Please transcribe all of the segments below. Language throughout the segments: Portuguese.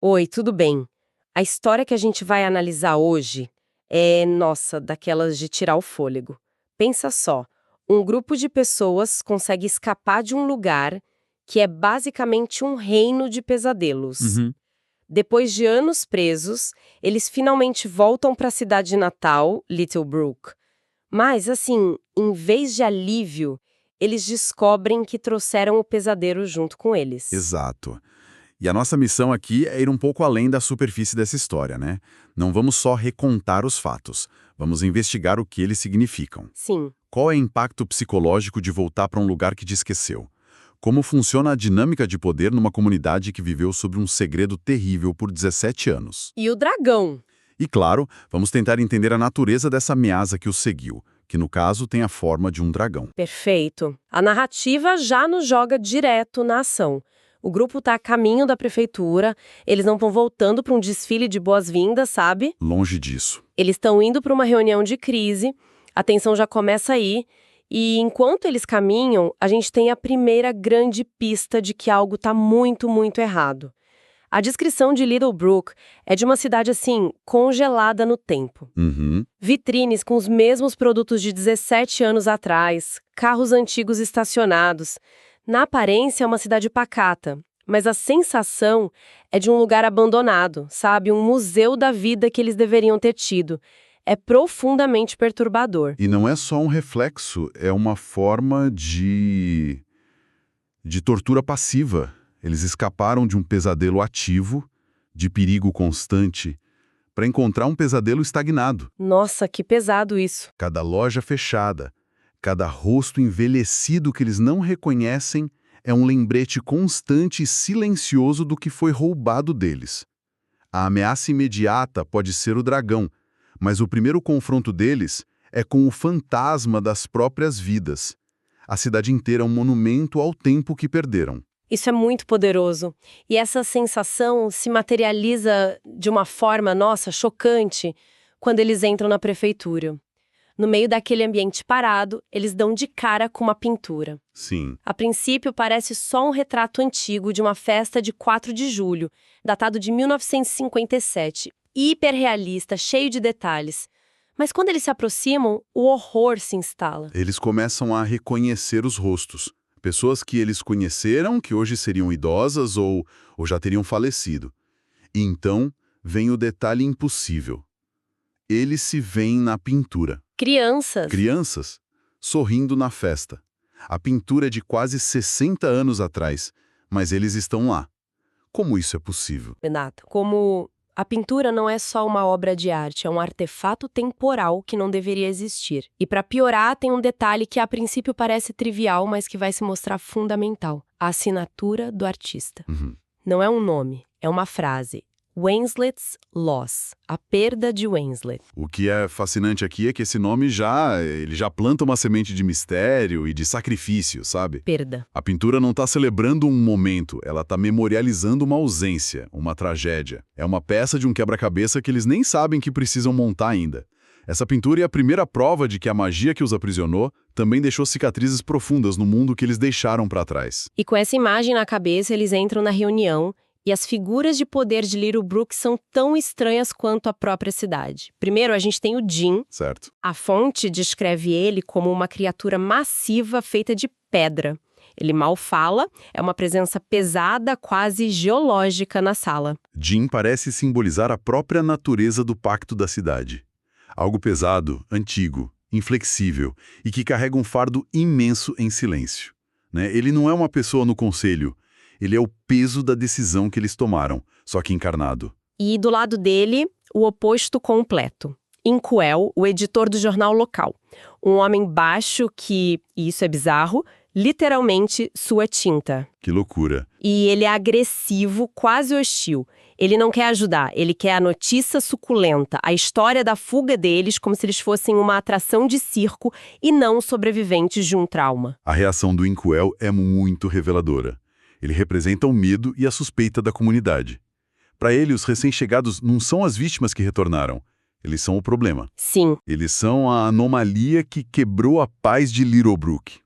Oi, tudo bem? A história que a gente vai analisar hoje é, nossa, daquelas de tirar o fôlego. Pensa só, um grupo de pessoas consegue escapar de um lugar que é basicamente um reino de pesadelos. Uhum. Depois de anos presos, eles finalmente voltam para a cidade natal, Little Brook. Mas, assim, em vez de alívio, eles descobrem que trouxeram o pesadelo junto com eles. Exato. E a nossa missão aqui é ir um pouco além da superfície dessa história, né? Não vamos só recontar os fatos, vamos investigar o que eles significam. Sim. Qual é o impacto psicológico de voltar para um lugar que te esqueceu? Como funciona a dinâmica de poder numa comunidade que viveu sobre um segredo terrível por 17 anos? E o dragão? E claro, vamos tentar entender a natureza dessa ameaça que os seguiu, que no caso tem a forma de um dragão. Perfeito. A narrativa já nos joga direto na ação. O grupo está a caminho da prefeitura, eles não estão voltando para um desfile de boas-vindas, sabe? Longe disso. Eles estão indo para uma reunião de crise, a tensão já começa aí, e enquanto eles caminham, a gente tem a primeira grande pista de que algo está muito, muito errado. A descrição de Little Brook é de uma cidade assim, congelada no tempo. Uhum. Vitrines com os mesmos produtos de 17 anos atrás, carros antigos estacionados. Na aparência é uma cidade pacata, mas a sensação é de um lugar abandonado, sabe? Um museu da vida que eles deveriam ter tido. É profundamente perturbador. E não é só um reflexo, é uma forma de tortura passiva. Eles escaparam de um pesadelo ativo, de perigo constante, para encontrar um pesadelo estagnado. Nossa, que pesado isso. Cada loja fechada, cada rosto envelhecido que eles não reconhecem é um lembrete constante e silencioso do que foi roubado deles. A ameaça imediata pode ser o dragão, mas o primeiro confronto deles é com o fantasma das próprias vidas. A cidade inteira é um monumento ao tempo que perderam. Isso é muito poderoso. E essa sensação se materializa de uma forma, nossa, chocante, quando eles entram na prefeitura. No meio daquele ambiente parado, eles dão de cara com uma pintura. Sim. A princípio, parece só um retrato antigo de uma festa de 4 de julho, datado de 1957, hiperrealista, cheio de detalhes. Mas quando eles se aproximam, o horror se instala. Eles começam a reconhecer os rostos. Pessoas que eles conheceram, que hoje seriam idosas ou já teriam falecido. E então vem o detalhe impossível. Eles se veem na pintura. Crianças. Crianças sorrindo na festa. A pintura é de quase 60 anos atrás, mas eles estão lá. Como isso é possível? Renato, como a pintura não é só uma obra de arte, é um artefato temporal que não deveria existir. E para piorar, tem um detalhe que a princípio parece trivial, mas que vai se mostrar fundamental: a assinatura do artista. Não é um nome, é uma frase. Winslet's Loss, a perda de Winslet. O que é fascinante aqui é que esse nome ele já planta uma semente de mistério e de sacrifício, sabe? Perda. A pintura não está celebrando um momento, ela está memorializando uma ausência, uma tragédia. É uma peça de um quebra-cabeça que eles nem sabem que precisam montar ainda. Essa pintura é a primeira prova de que a magia que os aprisionou também deixou cicatrizes profundas no mundo que eles deixaram para trás. E com essa imagem na cabeça, eles entram na reunião. E as figuras de poder de Little Brook são tão estranhas quanto a própria cidade. Primeiro, a gente tem o Jim. Certo. A fonte descreve ele como uma criatura massiva feita de pedra. Ele mal fala, é uma presença pesada, quase geológica na sala. Jim parece simbolizar a própria natureza do pacto da cidade. Algo pesado, antigo, inflexível e que carrega um fardo imenso em silêncio. Né? Ele não é uma pessoa no conselho. Ele é o peso da decisão que eles tomaram, só que encarnado. E do lado dele, o oposto completo. Inkwell, o editor do jornal local. Um homem baixo que, e isso é bizarro, literalmente sua tinta. Que loucura. E ele é agressivo, quase hostil. Ele não quer ajudar, ele quer a notícia suculenta, a história da fuga deles como se eles fossem uma atração de circo e não sobreviventes de um trauma. A reação do Inkwell é muito reveladora. Ele representa o medo e a suspeita da comunidade. Para ele, os recém-chegados não são as vítimas que retornaram. Eles são o problema. Sim. Eles são a anomalia que quebrou a paz de Little Brook.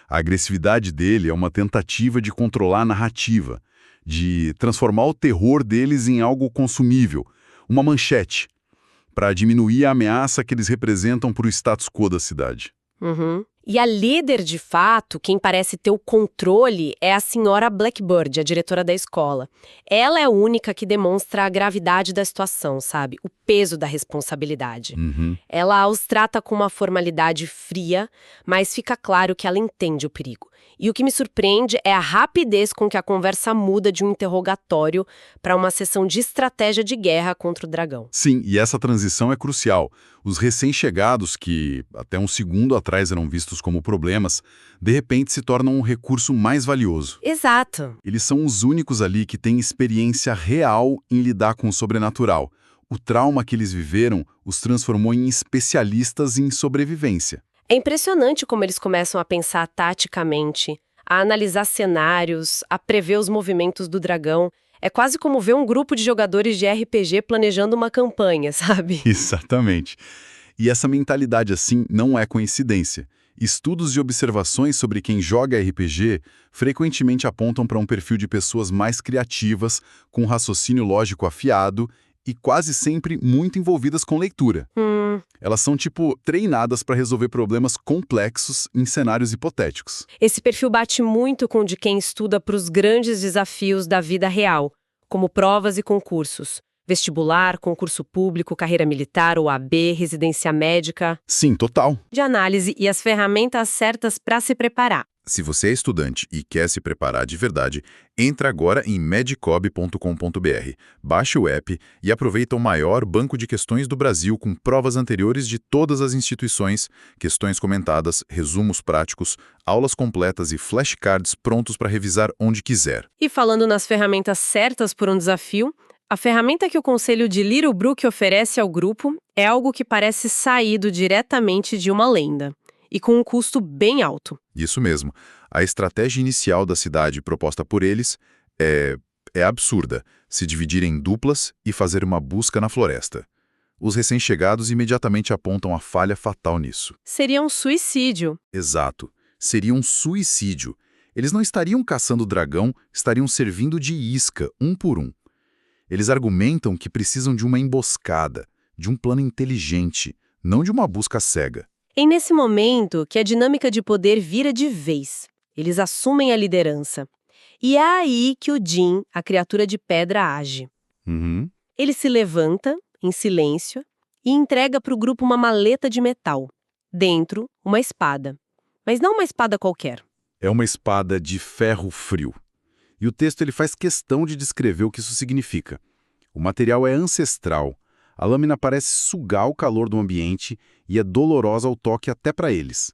A agressividade dele é uma tentativa de controlar a narrativa, de transformar o terror deles em algo consumível, uma manchete, para diminuir a ameaça que eles representam para o status quo da cidade. Uhum. E a líder, de fato, quem parece ter o controle, é a senhora Blackbird, a diretora da escola. Ela é a única que demonstra a gravidade da situação, sabe? O peso da responsabilidade. Ela os trata com uma formalidade fria, mas fica claro que ela entende o perigo. E o que me surpreende é a rapidez com que a conversa muda de um interrogatório para uma sessão de estratégia de guerra contra o dragão. Sim, e essa transição é crucial. Os recém-chegados, que até um segundo atrás eram vistos como problemas, de repente se tornam um recurso mais valioso. Exato. Eles são os únicos ali que têm experiência real em lidar com o sobrenatural. O trauma que eles viveram os transformou em especialistas em sobrevivência. É impressionante como eles começam a pensar taticamente, a analisar cenários, a prever os movimentos do dragão. É quase como ver um grupo de jogadores de RPG planejando uma campanha, sabe? Exatamente. E essa mentalidade assim não é coincidência. Estudos e observações sobre quem joga RPG frequentemente apontam para um perfil de pessoas mais criativas, com raciocínio lógico afiado e quase sempre muito envolvidas com leitura. Elas são, treinadas para resolver problemas complexos em cenários hipotéticos. Esse perfil bate muito com o de quem estuda para os grandes desafios da vida real, como provas e concursos. Vestibular, concurso público, carreira militar, OAB, residência médica. Sim, total. De análise e as ferramentas certas para se preparar. Se você é estudante e quer se preparar de verdade, entra agora em medicob.com.br, baixe o app e aproveita o maior banco de questões do Brasil com provas anteriores de todas as instituições, questões comentadas, resumos práticos, aulas completas e flashcards prontos para revisar onde quiser. E falando nas ferramentas certas por um desafio, a ferramenta que o Conselho de Little Brook oferece ao grupo é algo que parece saído diretamente de uma lenda. E com um custo bem alto. Isso mesmo. A estratégia inicial da cidade proposta por eles é absurda, se dividir em duplas e fazer uma busca na floresta. Os recém-chegados imediatamente apontam a falha fatal nisso. Seria um suicídio. Exato. Seria um suicídio. Eles não estariam caçando o dragão, estariam servindo de isca, um por um. Eles argumentam que precisam de uma emboscada, de um plano inteligente, não de uma busca cega. É nesse momento que a dinâmica de poder vira de vez. Eles assumem a liderança. E é aí que o Jin, a criatura de pedra, age. Ele se levanta, em silêncio, e entrega para o grupo uma maleta de metal. Dentro, uma espada. Mas não uma espada qualquer. É uma espada de ferro frio. E o texto ele faz questão de descrever o que isso significa. O material é ancestral. A lâmina parece sugar o calor do ambiente e é dolorosa ao toque até para eles.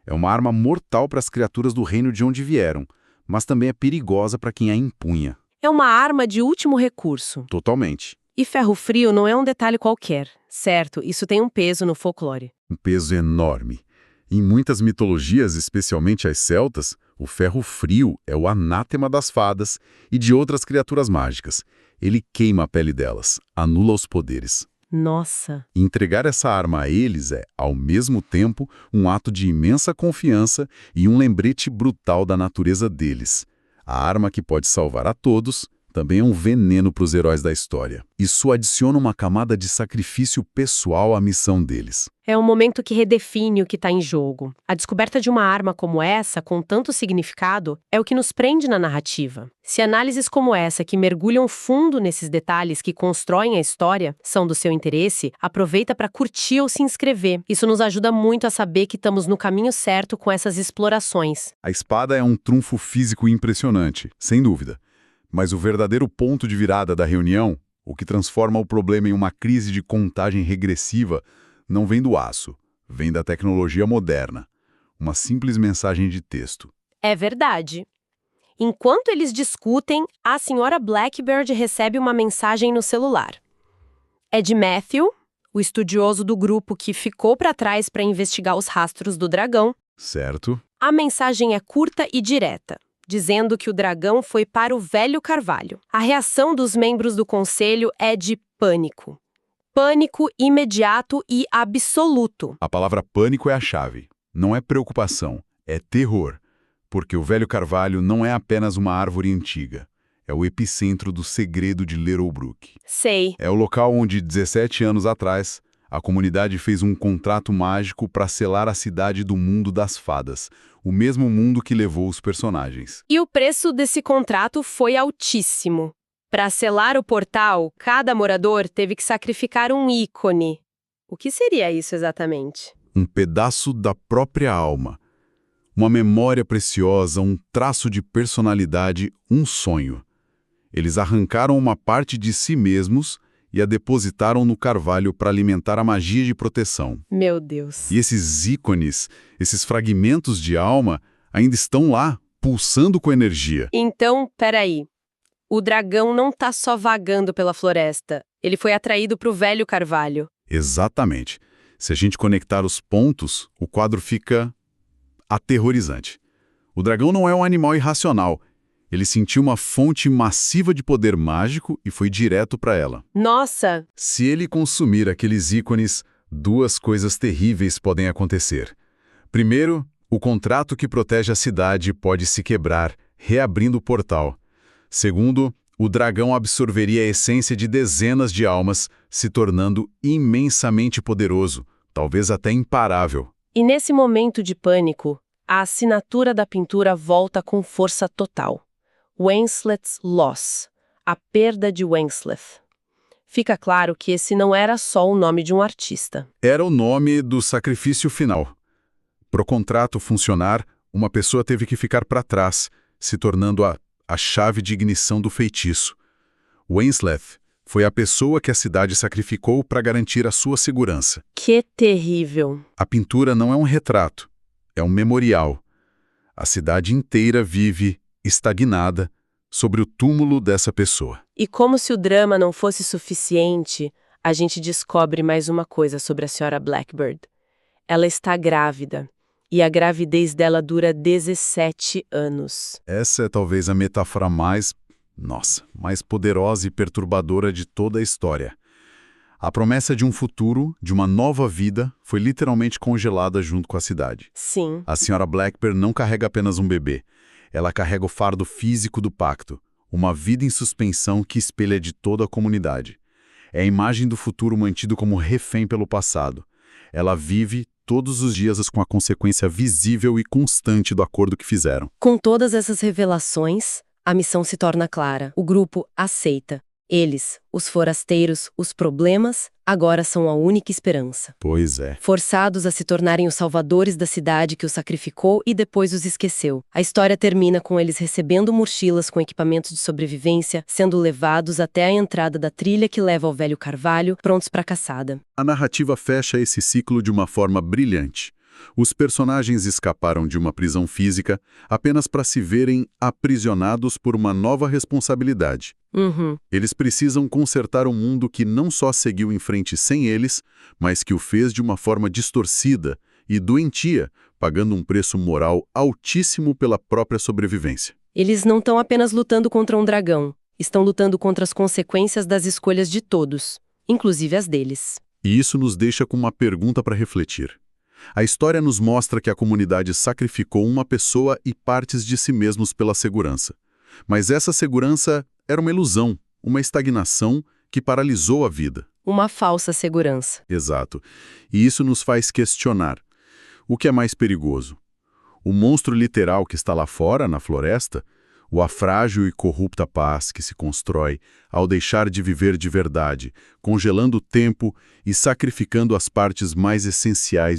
É uma arma mortal para as criaturas do reino de onde vieram, mas também é perigosa para quem a empunha. É uma arma de último recurso. Totalmente. E ferro frio não é um detalhe qualquer, certo? Isso tem um peso no folclore. Um peso enorme. Em muitas mitologias, especialmente as celtas, o ferro frio é o anátema das fadas e de outras criaturas mágicas. Ele queima a pele delas, anula os poderes. Nossa! E entregar essa arma a eles é, ao mesmo tempo, um ato de imensa confiança e um lembrete brutal da natureza deles. A arma que pode salvar a todos também é um veneno para os heróis da história. Isso adiciona uma camada de sacrifício pessoal à missão deles. É um momento que redefine o que está em jogo. A descoberta de uma arma como essa, com tanto significado, é o que nos prende na narrativa. Se análises como essa, que mergulham fundo nesses detalhes que constroem a história, são do seu interesse, aproveita para curtir ou se inscrever. Isso nos ajuda muito a saber que estamos no caminho certo com essas explorações. A espada é um trunfo físico impressionante, sem dúvida. Mas o verdadeiro ponto de virada da reunião, o que transforma o problema em uma crise de contagem regressiva, não vem do aço, vem da tecnologia moderna. Uma simples mensagem de texto. É verdade. Enquanto eles discutem, a senhora Blackbird recebe uma mensagem no celular. É de Matthew, o estudioso do grupo que ficou para trás para investigar os rastros do dragão. Certo. A mensagem é curta e direta, dizendo que o dragão foi para o Velho Carvalho. A reação dos membros do conselho é de pânico. Pânico imediato e absoluto. A palavra pânico é a chave. Não é preocupação, é terror. Porque o Velho Carvalho não é apenas uma árvore antiga. É o epicentro do segredo de Little Brook. Sei. É o local onde, 17 anos atrás, a comunidade fez um contrato mágico para selar a cidade do mundo das fadas, o mesmo mundo que levou os personagens. E o preço desse contrato foi altíssimo. Para selar o portal, cada morador teve que sacrificar um ícone. O que seria isso exatamente? Um pedaço da própria alma. Uma memória preciosa, um traço de personalidade, um sonho. Eles arrancaram uma parte de si mesmos e a depositaram no carvalho para alimentar a magia de proteção. Meu Deus. E esses ícones, esses fragmentos de alma, ainda estão lá, pulsando com energia. Então, peraí. O dragão não tá só vagando pela floresta. Ele foi atraído para o velho carvalho. Exatamente. Se a gente conectar os pontos, o quadro fica aterrorizante. O dragão não é um animal irracional. Ele sentiu uma fonte massiva de poder mágico e foi direto para ela. Nossa! Se ele consumir aqueles ícones, duas coisas terríveis podem acontecer. Primeiro, o contrato que protege a cidade pode se quebrar, reabrindo o portal. Segundo, o dragão absorveria a essência de dezenas de almas, se tornando imensamente poderoso, talvez até imparável. E nesse momento de pânico, a assinatura da pintura volta com força total. Wensleth's Loss, a perda de Wensleth. Fica claro que esse não era só o nome de um artista. Era o nome do sacrifício final. Para o contrato funcionar, uma pessoa teve que ficar para trás, se tornando a chave de ignição do feitiço. Wensleth foi a pessoa que a cidade sacrificou para garantir a sua segurança. Que terrível! A pintura não é um retrato, é um memorial. A cidade inteira vive estagnada sobre o túmulo dessa pessoa. E como se o drama não fosse suficiente, a gente descobre mais uma coisa sobre a Sra. Blackbird. Ela está grávida, e a gravidez dela dura 17 anos. Essa é talvez a metáfora mais poderosa e perturbadora de toda a história. A promessa de um futuro, de uma nova vida, foi literalmente congelada junto com a cidade. Sim. A Sra. Blackbird não carrega apenas um bebê. Ela carrega o fardo físico do pacto, uma vida em suspensão que espelha de toda a comunidade. É a imagem do futuro mantido como refém pelo passado. Ela vive todos os dias com a consequência visível e constante do acordo que fizeram. Com todas essas revelações, a missão se torna clara. O grupo aceita. Eles, os forasteiros, os problemas, agora são a única esperança. Pois é. Forçados a se tornarem os salvadores da cidade que os sacrificou e depois os esqueceu. A história termina com eles recebendo mochilas com equipamentos de sobrevivência, sendo levados até a entrada da trilha que leva ao velho carvalho, prontos para a caçada. A narrativa fecha esse ciclo de uma forma brilhante. Os personagens escaparam de uma prisão física apenas para se verem aprisionados por uma nova responsabilidade. Eles precisam consertar um mundo que não só seguiu em frente sem eles, mas que o fez de uma forma distorcida e doentia, pagando um preço moral altíssimo pela própria sobrevivência. Eles não estão apenas lutando contra um dragão, estão lutando contra as consequências das escolhas de todos, inclusive as deles. E isso nos deixa com uma pergunta para refletir. A história nos mostra que a comunidade sacrificou uma pessoa e partes de si mesmos pela segurança. Mas essa segurança era uma ilusão, uma estagnação que paralisou a vida. Uma falsa segurança. Exato. E isso nos faz questionar. O que é mais perigoso? O monstro literal que está lá fora, na floresta? Ou a frágil e corrupta paz que se constrói ao deixar de viver de verdade, congelando o tempo e sacrificando as partes mais essenciais